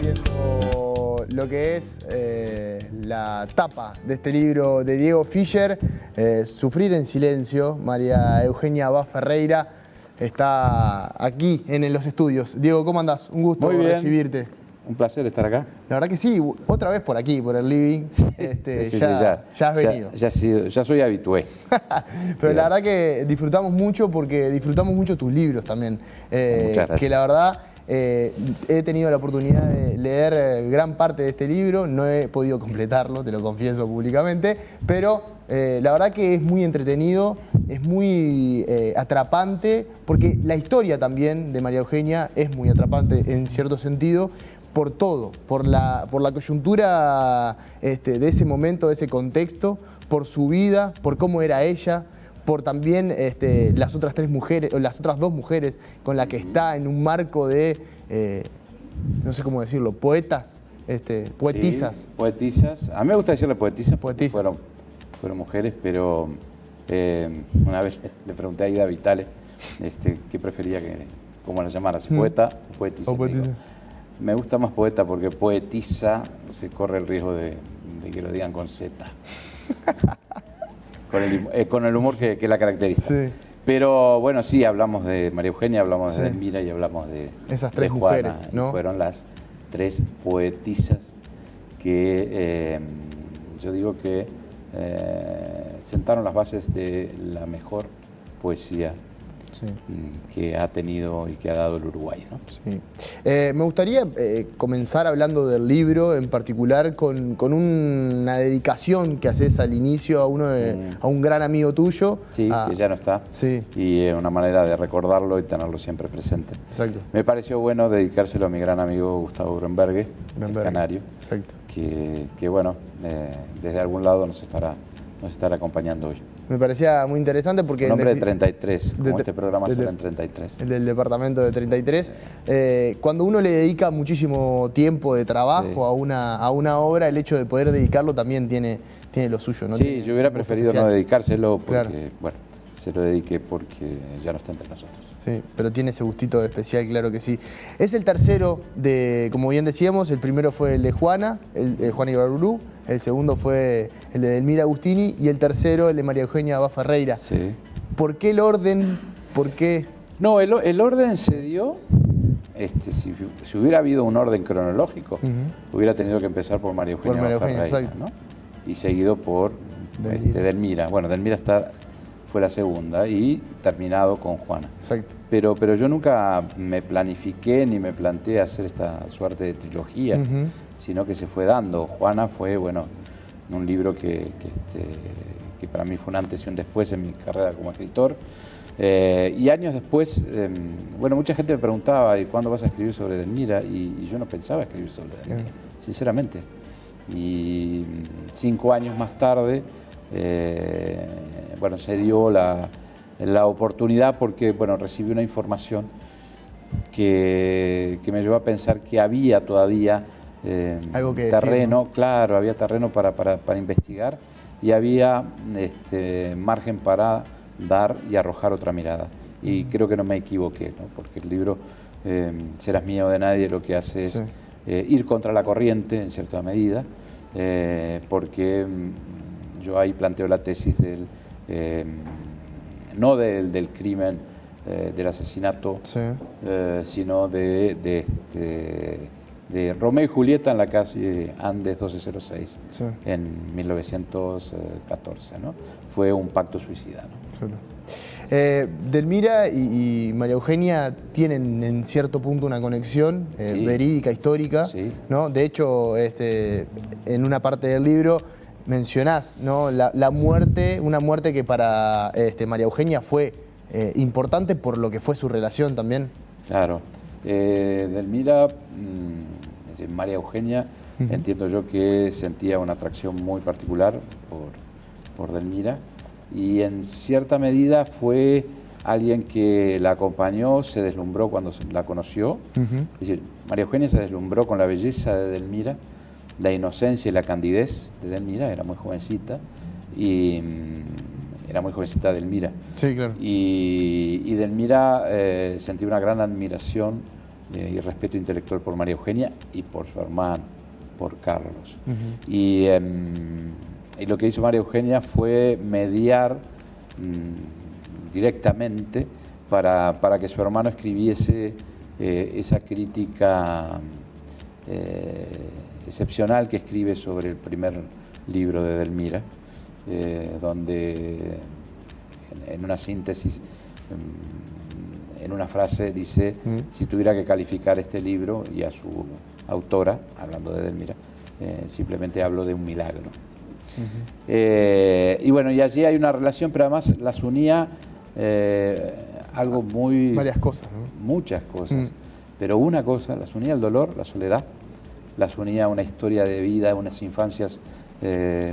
viendo lo que es la tapa de este libro de Diego Fischer, Sufrir en silencio. María Eugenia Abad Ferreira está aquí en los estudios. Diego, ¿cómo andás? Un gusto recibirte. Un placer estar acá. La verdad que sí, otra vez por aquí, por el living. Ya has venido. Ya soy habitué. Pero la verdad que disfrutamos mucho porque disfrutamos mucho tus libros también. Muchas gracias. Que la verdad he tenido la oportunidad de leer gran parte de este libro. No he podido completarlo, te lo confieso públicamente. Pero la verdad que es muy entretenido, es muy atrapante, porque la historia también de María Eugenia es muy atrapante en cierto sentido. Por todo, por la coyuntura de ese momento, de ese contexto, por su vida, por cómo era ella, por también las otras dos mujeres con las que está en un marco de, no sé cómo decirlo, poetas, poetisas. Sí, poetisas. A mí me gusta decirle poetisas porque Poetisas. fueron mujeres, pero una vez le pregunté a Ida Vitale qué prefería cómo la llamara, si poeta o poetisa. O poetisa. Me gusta más poeta porque poetisa se corre el riesgo de que lo digan con Z. con el humor que la caracteriza. Sí. Pero bueno, sí, hablamos de María Eugenia, hablamos de Delmira y hablamos de esas tres de Juana, mujeres, ¿no? Y fueron las tres poetisas que yo digo que sentaron las bases de la mejor poesía que ha tenido y que ha dado el Uruguay, ¿no? Sí. Me gustaría comenzar hablando del libro en particular con una dedicación que haces al inicio a un gran amigo tuyo. Sí, que ya no está. Sí. Y es una manera de recordarlo y tenerlo siempre presente. Exacto. Me pareció bueno dedicárselo a mi gran amigo Gustavo Bremberge, el canario. Exacto. Que bueno, desde algún lado nos estará acompañando hoy. Me parecía muy interesante porque... Nombre de 33, como este programa será en 33. El del departamento de 33. Cuando uno le dedica muchísimo tiempo de trabajo a una obra, el hecho de poder dedicarlo también tiene lo suyo, ¿no? Sí, yo hubiera preferido no dedicárselo porque, bueno, se lo dediqué porque ya no está entre nosotros. Sí, pero tiene ese gustito especial, claro que sí. Es el tercero de, como bien decíamos, el primero fue el de Juana, el Juana Ibarburu, el segundo fue el de Delmira Agustini y el tercero el de María Eugenia Abad Ferreira. Sí. ¿Por qué el orden? ¿Por qué? No, el orden se dio, si hubiera habido un orden cronológico, hubiera tenido que empezar por María Eugenia Abad Ferreira, ¿no? Y seguido por Delmira. Bueno, Delmira fue la segunda y terminado con Juana. Exacto. Pero yo nunca me planifiqué ni me planteé hacer esta suerte de trilogía, sino que se fue dando. Juana fue, bueno, un libro que para mí fue un antes y un después en mi carrera como escritor. Y años después, bueno, mucha gente me preguntaba, ¿y cuándo vas a escribir sobre Delmira? Y yo no pensaba escribir sobre Delmira, sinceramente. Y 5 años más tarde, bueno, se dio la oportunidad porque, bueno, recibí una información que me llevó a pensar que había todavía algo que terreno, decir, ¿no? Claro, había terreno para investigar y había margen para dar y arrojar otra mirada. Y creo que no me equivoqué, ¿no? Porque el libro Serás mía o de nadie lo que hace es ir contra la corriente en cierta medida, porque yo ahí planteo la tesis no del crimen, del asesinato, sino de Romeo y Julieta en la calle Andes 1206 en 1914, ¿no? Fue un pacto suicida, ¿no? Claro. Delmira y María Eugenia tienen en cierto punto una conexión verídica, histórica, ¿no? De hecho, en una parte del libro mencionás, ¿no? la muerte, una muerte que para María Eugenia fue importante por lo que fue su relación también. Claro. Delmira, María Eugenia, entiendo yo que sentía una atracción muy particular por Delmira y en cierta medida fue alguien que la acompañó, se deslumbró cuando la conoció. Es decir, María Eugenia se deslumbró con la belleza de Delmira, la inocencia y la candidez de Delmira, era muy jovencita y era muy jovencita Delmira. Sí, claro. Y Delmira sentía una gran admiración y respeto intelectual por María Eugenia y por su hermano, por Carlos. Y lo que hizo María Eugenia fue mediar directamente para que su hermano escribiese esa crítica excepcional que escribe sobre el primer libro de Edelmira, donde en una síntesis, en una frase dice, si tuviera que calificar este libro y a su autora, hablando de Edelmira, simplemente hablo de un milagro. Y bueno, y allí hay una relación, pero además las unía algo muy... Varias cosas, ¿no? Muchas cosas, pero una cosa, las unía el dolor, la soledad, las unía una historia de vida, unas infancias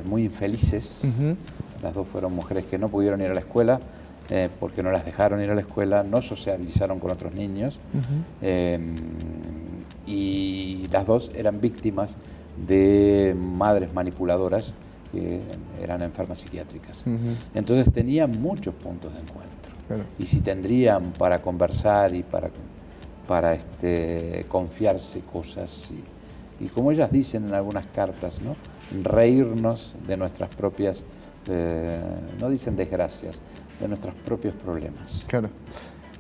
muy infelices. Las dos fueron mujeres que no pudieron ir a la escuela porque no las dejaron ir a la escuela, no socializaron con otros niños, y las dos eran víctimas de madres manipuladoras que eran enfermas psiquiátricas. Entonces tenían muchos puntos de encuentro. Claro. Y si tendrían para conversar y para confiarse cosas y como ellas dicen en algunas cartas, ¿no? Reírnos de nuestras propias, no dicen desgracias, de nuestros propios problemas. Claro.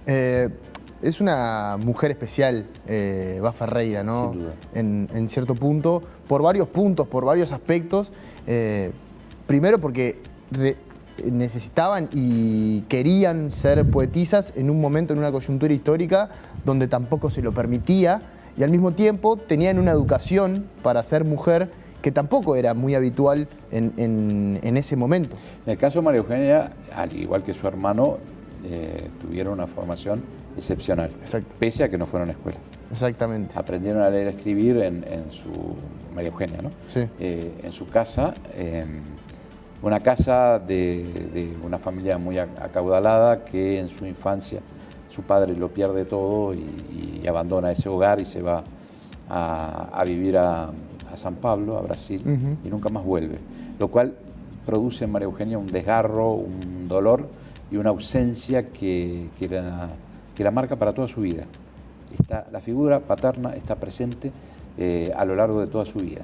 Es una mujer especial, Bas Ferreira, ¿no? Sin duda. En cierto punto, por varios puntos, por varios aspectos. Primero porque necesitaban y querían ser poetisas en un momento, en una coyuntura histórica donde tampoco se lo permitía, y al mismo tiempo tenían una educación para ser mujer que tampoco era muy habitual en ese momento. En el caso de María Eugenia, al igual que su hermano, tuvieron una formación excepcional. Exacto. Pese a que no fueron a escuela. Exactamente. Aprendieron a leer y a escribir en su... María Eugenia, ¿no? Sí. En su casa, una casa de una familia muy acaudalada que en su infancia su padre lo pierde todo y abandona ese hogar y se va a vivir a San Pablo, a Brasil, y nunca más vuelve. Lo cual produce en María Eugenia un desgarro, un dolor y una ausencia que la marca para toda su vida. La figura paterna está presente a lo largo de toda su vida.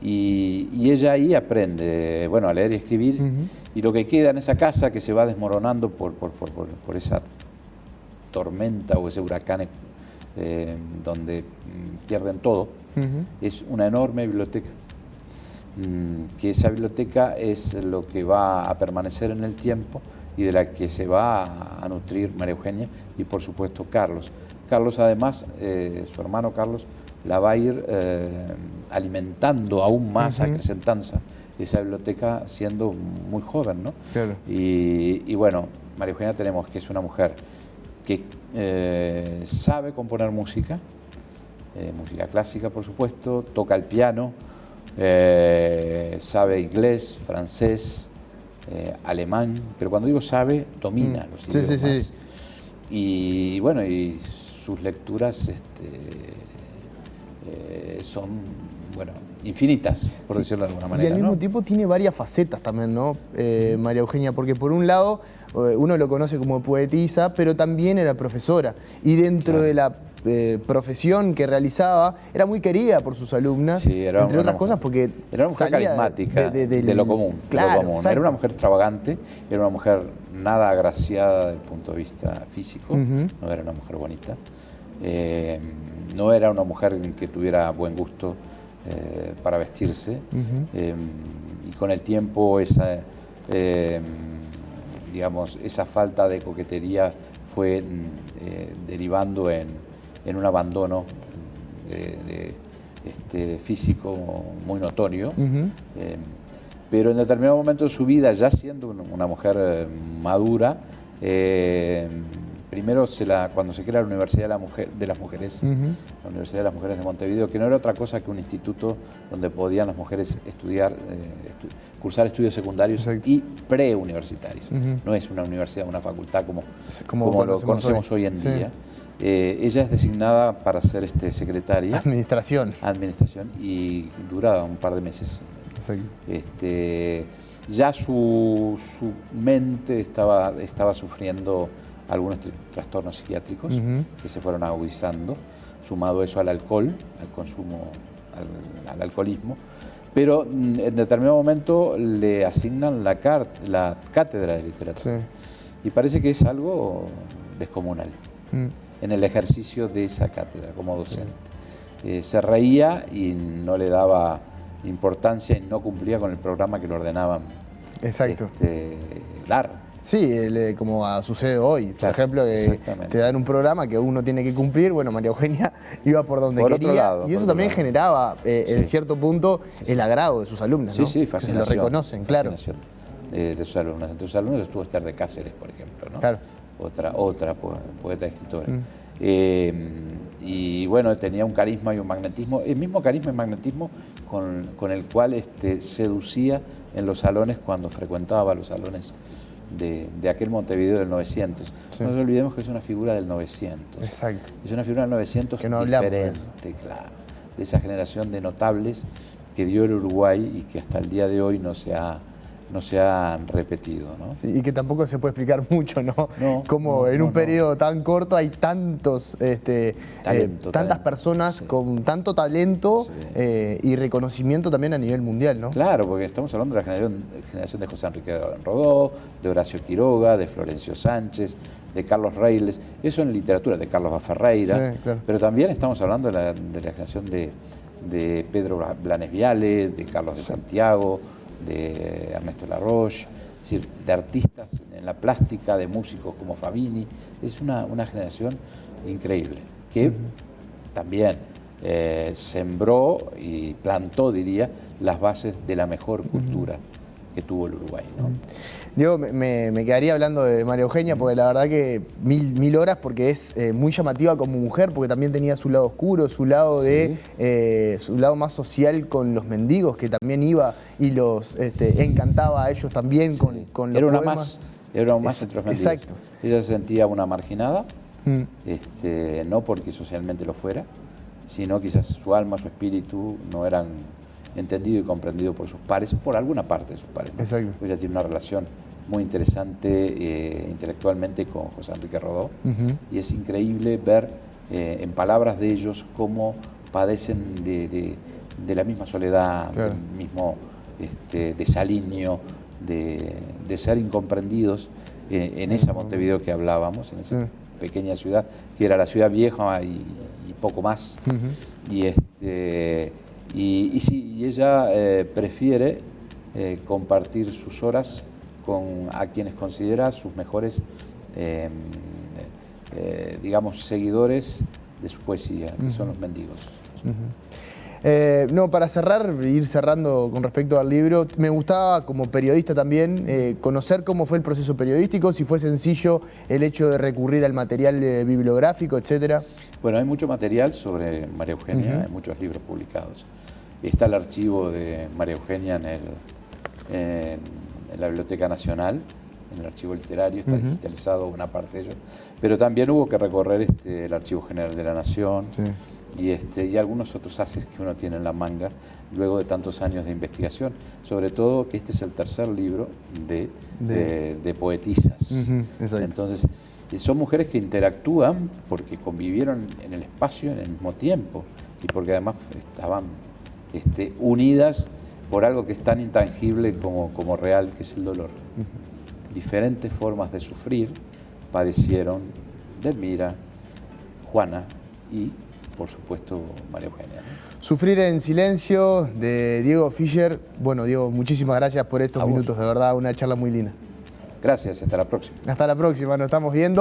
Y ella ahí aprende, bueno, a leer y escribir, y lo que queda en esa casa que se va desmoronando por esa tormenta o ese huracán donde pierden todo, es una enorme biblioteca. Que esa biblioteca es lo que va a permanecer en el tiempo y de la que se va a nutrir María Eugenia y por supuesto Carlos. Carlos además, su hermano Carlos, la va a ir alimentando aún más, acrecentándose esa biblioteca siendo muy joven, ¿no? Claro. Y bueno, María Eugenia tenemos que es una mujer que sabe componer música, música clásica por supuesto, toca el piano, sabe inglés, francés, alemán, pero cuando digo sabe, domina los idiomas. Sí. Y bueno, y sus lecturas son, bueno, infinitas, por decirlo de alguna manera. Y al mismo ¿no? tiempo tiene varias facetas también, ¿no? María Eugenia, porque por un lado uno lo conoce como poetisa, pero también era profesora. Y dentro de la profesión que realizaba, era muy querida por sus alumnas, sí, entre otras cosas, porque era una mujer carismática, de lo común. Claro, de lo común. Era una mujer extravagante, era una mujer nada agraciada desde el punto de vista físico, no era una mujer bonita, no era una mujer que tuviera buen gusto para vestirse, y con el tiempo digamos, esa falta de coquetería fue derivando en un abandono físico muy notorio, pero en determinado momento de su vida, ya siendo una mujer madura, primero cuando se crea la Universidad de las Mujeres, la Universidad de las Mujeres de Montevideo, que no era otra cosa que un instituto donde podían las mujeres estudiar, cursar estudios secundarios y preuniversitarios. No es una universidad, una facultad como lo conocemos hoy en día. Ella es designada para ser secretaria. Administración, y dura un par de meses. Exacto. Ya su mente estaba sufriendo algunos trastornos psiquiátricos que se fueron agudizando. sumado eso al alcohol, al consumo, al alcoholismo, pero en determinado momento le asignan la cátedra de literatura. Sí. Y parece que es algo descomunal en el ejercicio de esa cátedra como docente. Se reía y no le daba importancia y no cumplía con el programa que le ordenaban dar. Sí, como sucede hoy, por ejemplo, que te dan un programa que uno tiene que cumplir. Bueno, María Eugenia iba por donde quería, y eso también generaba, en cierto punto, el agrado de sus alumnas, ¿no? Sí, fascinación. Que se lo reconocen, claro. De sus alumnos. Entre sus alumnos estuvo Esther de Cáceres, por ejemplo, ¿no? Claro. Otra poeta escritora. Y bueno, tenía un carisma y un magnetismo, el mismo carisma y magnetismo con el cual seducía en los salones cuando frecuentaba los salones de aquel Montevideo del 900. Sí. No nos olvidemos que es una figura del 900. Exacto. Es una figura del 900 que no diferente, claro, de esa generación de notables que dio el Uruguay y que hasta el día de hoy no se ha repetido, ¿no? Sí, y que tampoco se puede explicar mucho, ¿no? Como en un periodo tan corto hay tantas personas con tanto talento y reconocimiento también a nivel mundial, ¿no? Claro, porque estamos hablando de la generación de José Enrique Rodó, de Horacio Quiroga, de Florencio Sánchez, de Carlos Reiles, eso en literatura, de Carlos Baferreira, claro. Pero también estamos hablando de la generación de Pedro Blanes Viale, de Carlos de Santiago, de Ernesto Laroche, es decir, de artistas en la plástica, de músicos como Fabini. Es una generación increíble que también sembró y plantó, diría, las bases de la mejor cultura que tuvo el Uruguay, ¿no? Diego, me quedaría hablando de María Eugenia, porque la verdad que mil horas, porque es muy llamativa como mujer, porque también tenía su lado oscuro, su lado su lado más social con los mendigos, que también iba y los encantaba a ellos también con los poemas. Era una más entre los mendigos. Exacto. Ella se sentía una marginada, no porque socialmente lo fuera, sino quizás su alma, su espíritu no eran entendido y comprendido por sus pares, por alguna parte de sus pares, ¿no? Exacto. Ella tiene una relación muy interesante intelectualmente con José Enrique Rodó, y es increíble ver en palabras de ellos cómo padecen de la misma soledad, del mismo desaliño, de ser incomprendidos en esa Montevideo que hablábamos, en esa pequeña ciudad, que era la ciudad vieja y poco más. Y ella prefiere compartir sus horas a quienes considera sus mejores, digamos, seguidores de su poesía, que son los mendigos. Para ir cerrando con respecto al libro, me gustaba como periodista también conocer cómo fue el proceso periodístico, si fue sencillo el hecho de recurrir al material bibliográfico, etcétera. Bueno, hay mucho material sobre María Eugenia, hay muchos libros publicados. Está el archivo de María Eugenia en la Biblioteca Nacional, en el archivo literario, está digitalizado una parte de ello, pero también hubo que recorrer el Archivo General de la Nación y algunos otros haces que uno tiene en la manga luego de tantos años de investigación, sobre todo que este es el tercer libro de poetisas. Entonces, son mujeres que interactúan porque convivieron en el espacio en el mismo tiempo y porque además estaban unidas por algo que es tan intangible como real, que es el dolor. Diferentes formas de sufrir padecieron Delmira, Juana y, por supuesto, María Eugenia, ¿no? Sufrir en silencio, de Diego Fischer. Bueno, Diego, muchísimas gracias por estos minutos, de verdad, una charla muy linda. Gracias, hasta la próxima. Hasta la próxima, nos estamos viendo.